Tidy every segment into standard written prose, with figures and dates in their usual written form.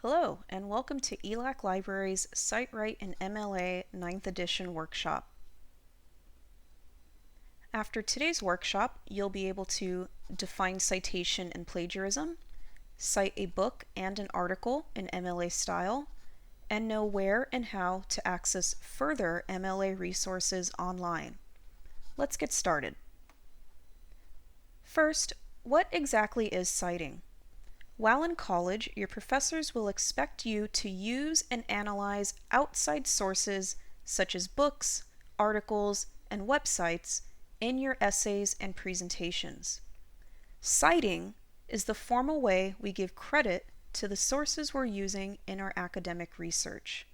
Hello, and welcome to ELAC Library's Cite, and MLA 9th edition workshop. After today's workshop, you'll be able to define citation and plagiarism, cite a book and an article in MLA style, and know where and how to access further MLA resources online. Let's get started. First, what exactly is citing? While in college, your professors will expect you to use and analyze outside sources such as books, articles, and websites in your essays and presentations. Citing is the formal way we give credit to the sources we're using in our academic research.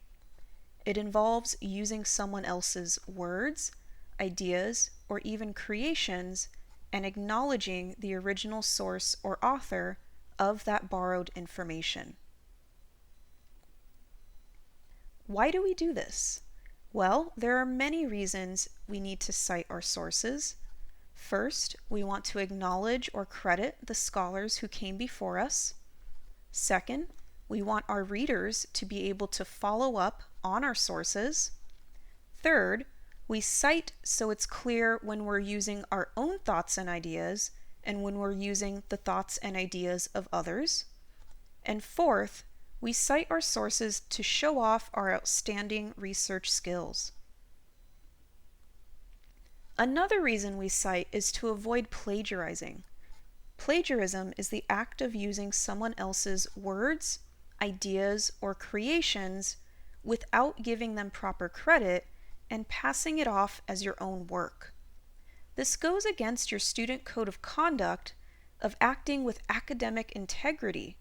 It involves using someone else's words, ideas, or even creations and acknowledging the original source or author of that borrowed information. Why do we do this? Well, there are many reasons we need to cite our sources. First, we want to acknowledge or credit the scholars who came before us. Second, we want our readers to be able to follow up on our sources. Third, we cite so it's clear when we're using our own thoughts and ideas and when we're using the thoughts and ideas of others. And fourth, we cite our sources to show off our outstanding research skills. Another reason we cite is to avoid plagiarizing. Plagiarism is the act of using someone else's words, ideas, or creations without giving them proper credit and passing it off as your own work. This goes against your student code of conduct of acting with academic integrity,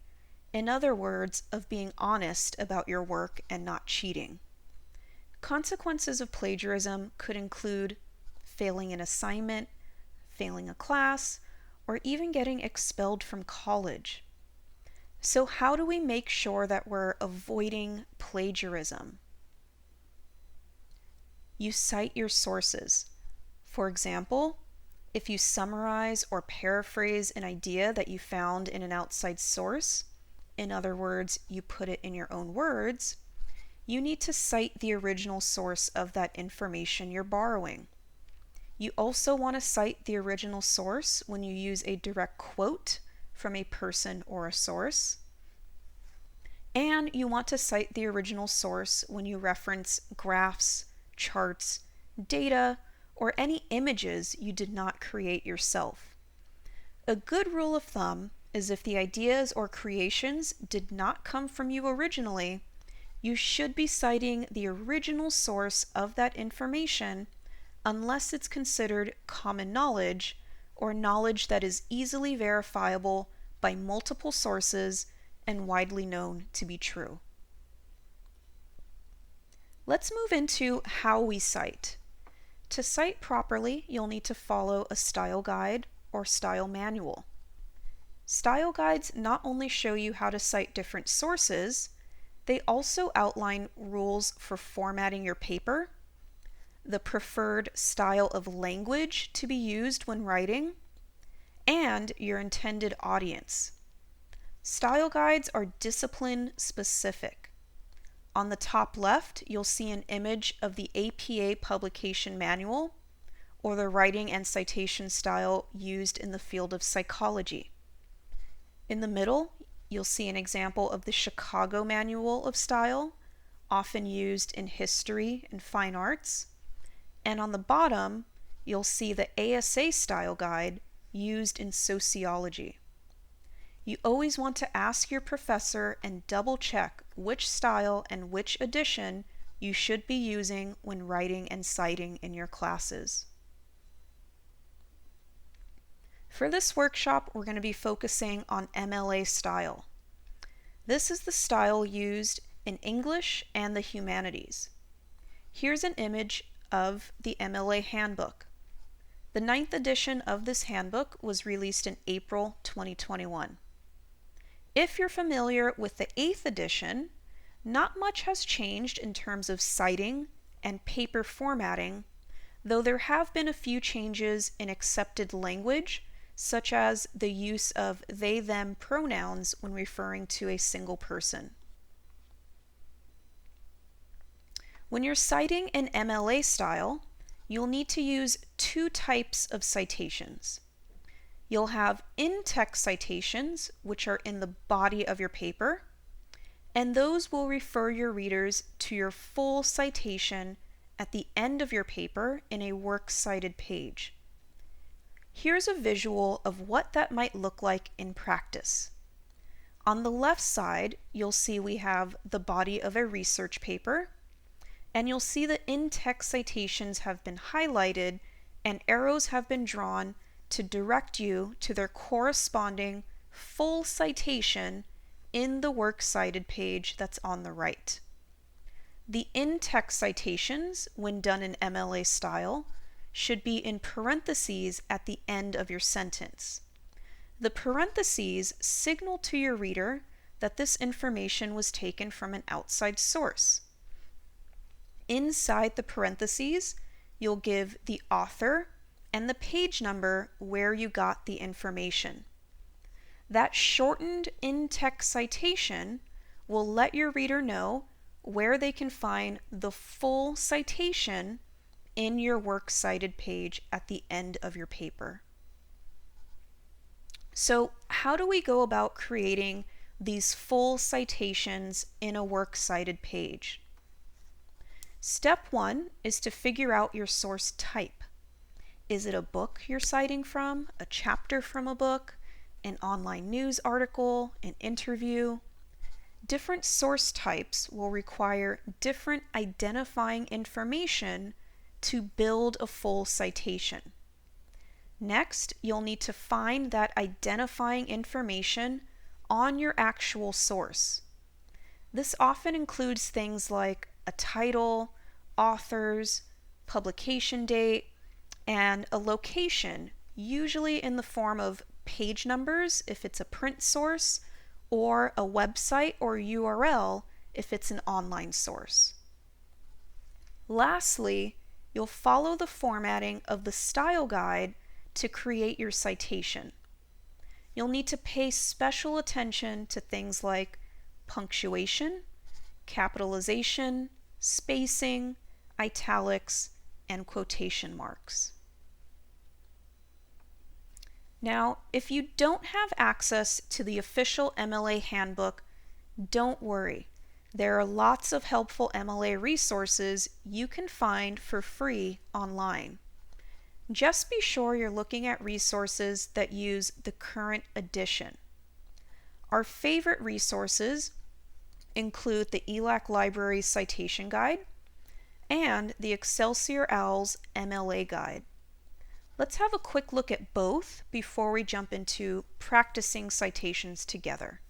in other words, of being honest about your work and not cheating. Consequences of plagiarism could include failing an assignment, failing a class, or even getting expelled from college. So how do we make sure that we're avoiding plagiarism? You cite your sources. For example, if you summarize or paraphrase an idea that you found in an outside source, in other words, you put it in your own words, you need to cite the original source of that information you're borrowing. You also want to cite the original source when you use a direct quote from a person or a source. And you want to cite the original source when you reference graphs, charts, data, or any images you did not create yourself. A good rule of thumb is if the ideas or creations did not come from you originally, you should be citing the original source of that information unless it's considered common knowledge or knowledge that is easily verifiable by multiple sources and widely known to be true. Let's move into how we cite. To cite properly, you'll need to follow a style guide or style manual. Style guides not only show you how to cite different sources, they also outline rules for formatting your paper, the preferred style of language to be used when writing, and your intended audience. Style guides are discipline specific. On the top left, you'll see an image of the APA publication manual, or the writing and citation style used in the field of psychology. In the middle, you'll see an example of the Chicago Manual of Style, often used in history and fine arts. And on the bottom, you'll see the ASA style guide used in sociology. You always want to ask your professor and double check which style and which edition you should be using when writing and citing in your classes. For this workshop, we're going to be focusing on MLA style. This is the style used in English and the humanities. Here's an image of the MLA Handbook. The 9th edition of this handbook was released in April 2021. If you're familiar with the 8th edition, not much has changed in terms of citing and paper formatting, though there have been a few changes in accepted language, such as the use of they/them pronouns when referring to a single person. When you're citing in MLA style, you'll need to use two types of citations. You'll have in-text citations, which are in the body of your paper, and those will refer your readers to your full citation at the end of your paper in a works cited page. Here's a visual of what that might look like in practice. On the left side, you'll see we have the body of a research paper, and you'll see the in-text citations have been highlighted and arrows have been drawn to direct you to their corresponding full citation in the works cited page that's on the right. The in-text citations, when done in MLA style, should be in parentheses at the end of your sentence. The parentheses signal to your reader that this information was taken from an outside source. Inside the parentheses, you'll give the author and the page number where you got the information. That shortened in-text citation will let your reader know where they can find the full citation in your works cited page at the end of your paper. So, how do we go about creating these full citations in a works cited page? Step 1 is to figure out your source type. Is it a book you're citing from, a chapter from a book, an online news article, an interview? Different source types will require different identifying information to build a full citation. Next, you'll need to find that identifying information on your actual source. This often includes things like a title, authors, publication date, and a location, usually in the form of page numbers if it's a print source, or a website or URL if it's an online source. Lastly, you'll follow the formatting of the style guide to create your citation. You'll need to pay special attention to things like punctuation, capitalization, spacing, italics, and quotation marks. Now, if you don't have access to the official MLA Handbook, don't worry. There are lots of helpful MLA resources you can find for free online. Just be sure you're looking at resources that use the current edition. Our favorite resources include the ELAC Library Citation Guide and the Excelsior OWL's MLA Guide. Let's have a quick look at both before we jump into practicing citations together.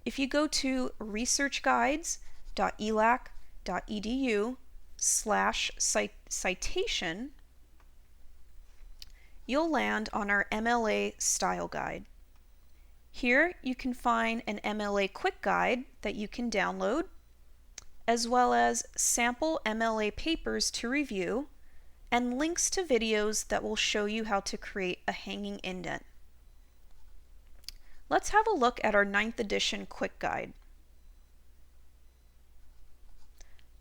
If you go to researchguides.elac.edu/citation, you'll land on our MLA Style Guide. Here you can find an MLA Quick Guide that you can download, as well as sample MLA papers to review and links to videos that will show you how to create a hanging indent. Let's have a look at our 9th edition Quick Guide.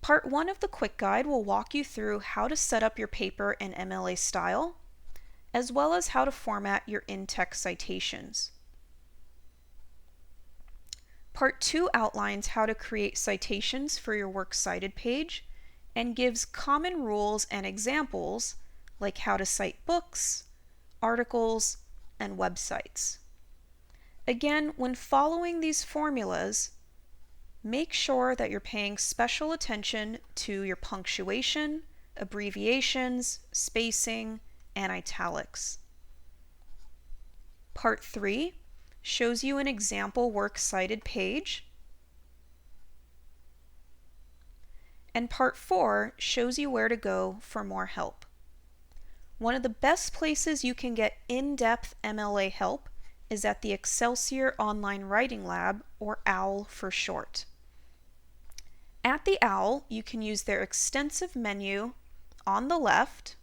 Part 1 of the Quick Guide will walk you through how to set up your paper in MLA style, as well as how to format your in-text citations. Part 2 outlines how to create citations for your works cited page and gives common rules and examples like how to cite books, articles, and websites. Again, when following these formulas, make sure that you're paying special attention to your punctuation, abbreviations, spacing, and italics. Part 3 shows you an example works cited page, and Part 4 shows you where to go for more help. One of the best places you can get in-depth MLA help is at the Excelsior Online Writing Lab, or OWL for short. At the OWL, you can use their extensive menu on the left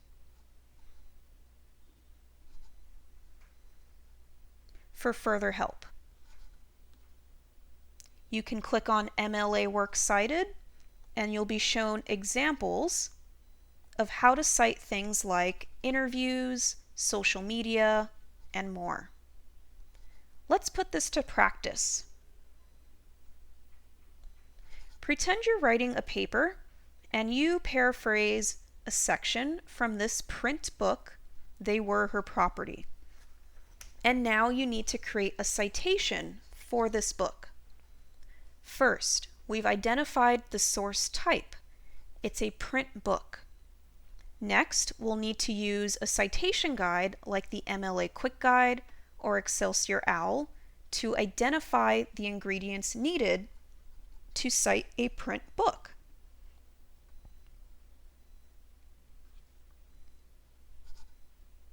for further help. You can click on MLA Works Cited and you'll be shown examples of how to cite things like interviews, social media, and more. Let's put this to practice. Pretend you're writing a paper and you paraphrase a section from this print book, They Were Her Property. And now you need to create a citation for this book. First, we've identified the source type. It's a print book. Next, we'll need to use a citation guide like the MLA Quick Guide or Excelsior OWL to identify the ingredients needed to cite a print book.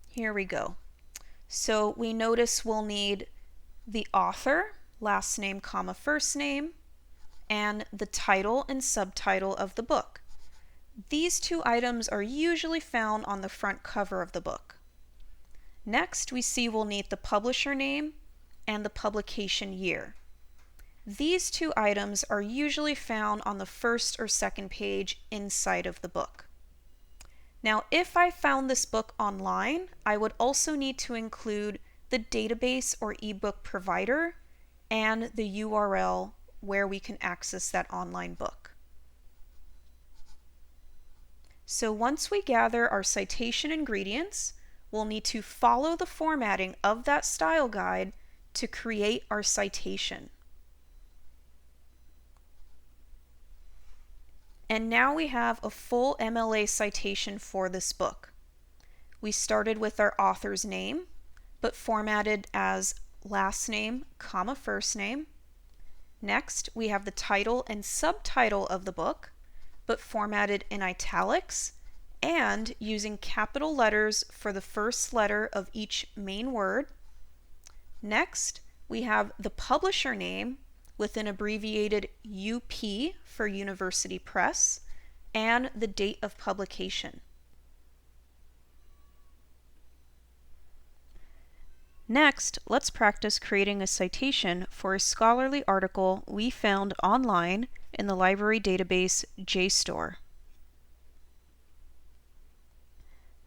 Here we go. So we notice we'll need the author, last name, comma, first name, and the title and subtitle of the book. These two items are usually found on the front cover of the book. Next, we see we'll need the publisher name and the publication year. These two items are usually found on the first or second page inside of the book. Now, if I found this book online, I would also need to include the database or ebook provider and the URL where we can access that online book. So once we gather our citation ingredients, we'll need to follow the formatting of that style guide to create our citation. And now we have a full MLA citation for this book. We started with our author's name, but formatted as last name, comma, first name. Next, we have the title and subtitle of the book, but formatted in italics and using capital letters for the first letter of each main word. Next, we have the publisher name with an abbreviated UP for University Press and the date of publication. Next, let's practice creating a citation for a scholarly article we found online in the library database JSTOR.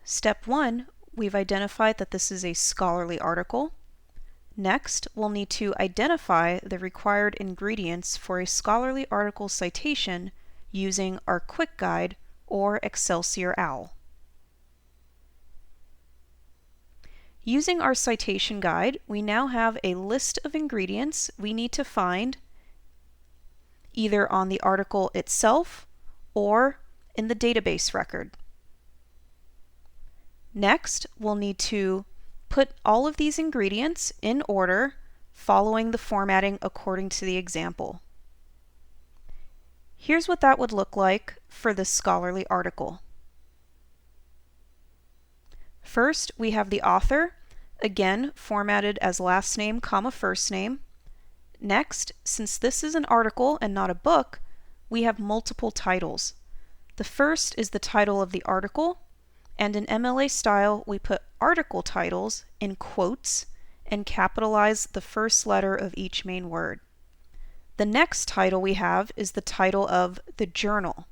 Step 1, we've identified that this is a scholarly article. Next, we'll need to identify the required ingredients for a scholarly article citation using our Quick Guide or Excelsior OWL. Using our citation guide, we now have a list of ingredients we need to find either on the article itself or in the database record. Next, we'll need to put all of these ingredients in order following the formatting according to the example. Here's what that would look like for this scholarly article. First, we have the author, again formatted as last name, comma, first name. Next, since this is an article and not a book, we have multiple titles. The first is the title of the article, and in MLA style, we put article titles in quotes and capitalize the first letter of each main word. The next title we have is the title of the journal.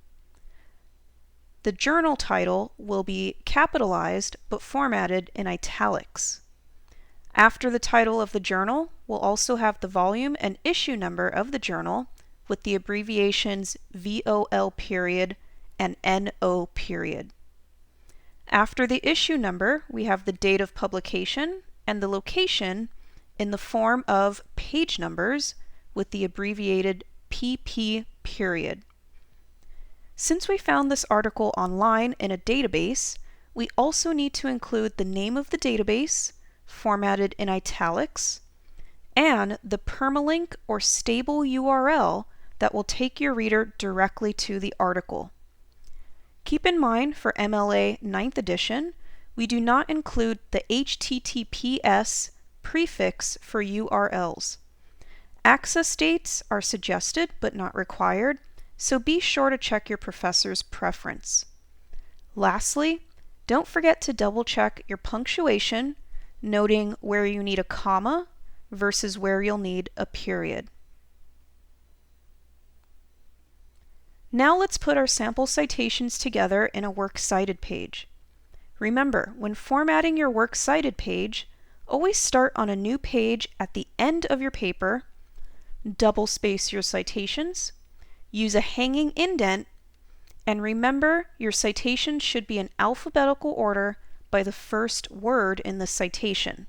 The journal title will be capitalized but formatted in italics. After the title of the journal, we'll also have the volume and issue number of the journal with the abbreviations VOL period and NO period. After the issue number, we have the date of publication and the location in the form of page numbers with the abbreviated PP period. Since we found this article online in a database, we also need to include the name of the database, formatted in italics, and the permalink or stable URL that will take your reader directly to the article. Keep in mind for MLA 9th edition, we do not include the HTTPS prefix for URLs. Access dates are suggested but not required, so be sure to check your professor's preference. Lastly, don't forget to double check your punctuation, noting where you need a comma versus where you'll need a period. Now let's put our sample citations together in a Works Cited page. Remember, when formatting your Works Cited page, always start on a new page at the end of your paper, double space your citations, use a hanging indent, and remember your citation should be in alphabetical order by the first word in the citation.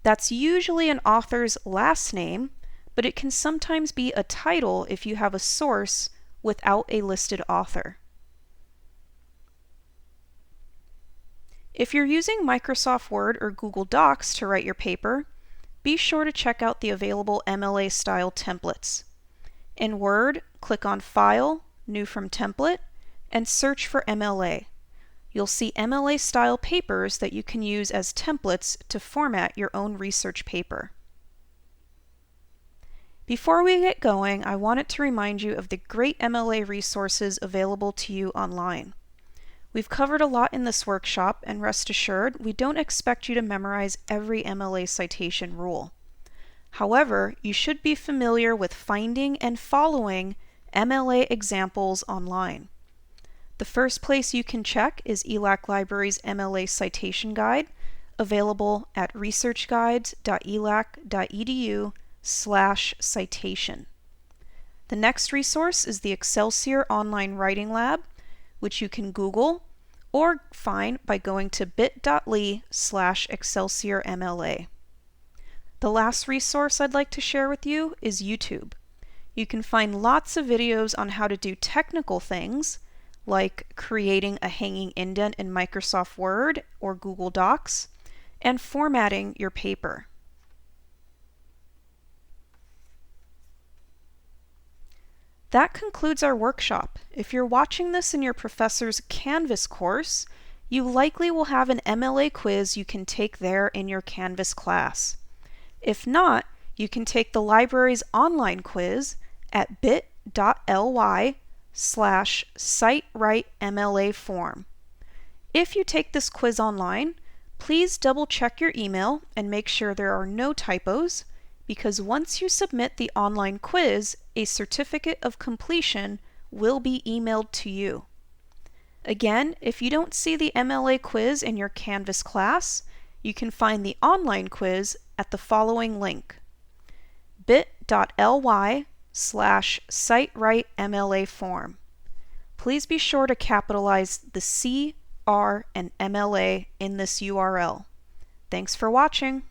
That's usually an author's last name, but it can sometimes be a title if you have a source without a listed author. If you're using Microsoft Word or Google Docs to write your paper, be sure to check out the available MLA style templates. In Word, click on File, New from Template, and search for MLA. You'll see MLA style papers that you can use as templates to format your own research paper. Before we get going, I wanted to remind you of the great MLA resources available to you online. We've covered a lot in this workshop, and rest assured, we don't expect you to memorize every MLA citation rule. However, you should be familiar with finding and following MLA examples online. The first place you can check is ELAC Library's MLA Citation Guide, available at researchguides.elac.edu/citation. The next resource is the Excelsior Online Writing Lab, which you can Google or find by going to bit.ly/ExcelsierMLA. The last resource I'd like to share with you is YouTube. You can find lots of videos on how to do technical things, like creating a hanging indent in Microsoft Word or Google Docs, and formatting your paper. That concludes our workshop. If you're watching this in your professor's Canvas course, you likely will have an MLA quiz you can take there in your Canvas class. If not, you can take the library's online quiz at bit.ly/CiteWriteMLA form. If you take this quiz online, please double check your email and make sure there are no typos, because once you submit the online quiz, a certificate of completion will be emailed to you. Again, if you don't see the MLA quiz in your Canvas class, you can find the online quiz at the following link: bit.ly/CiteWriteMLA form. Please be sure to capitalize the C, R, and MLA in this URL. Thanks for watching.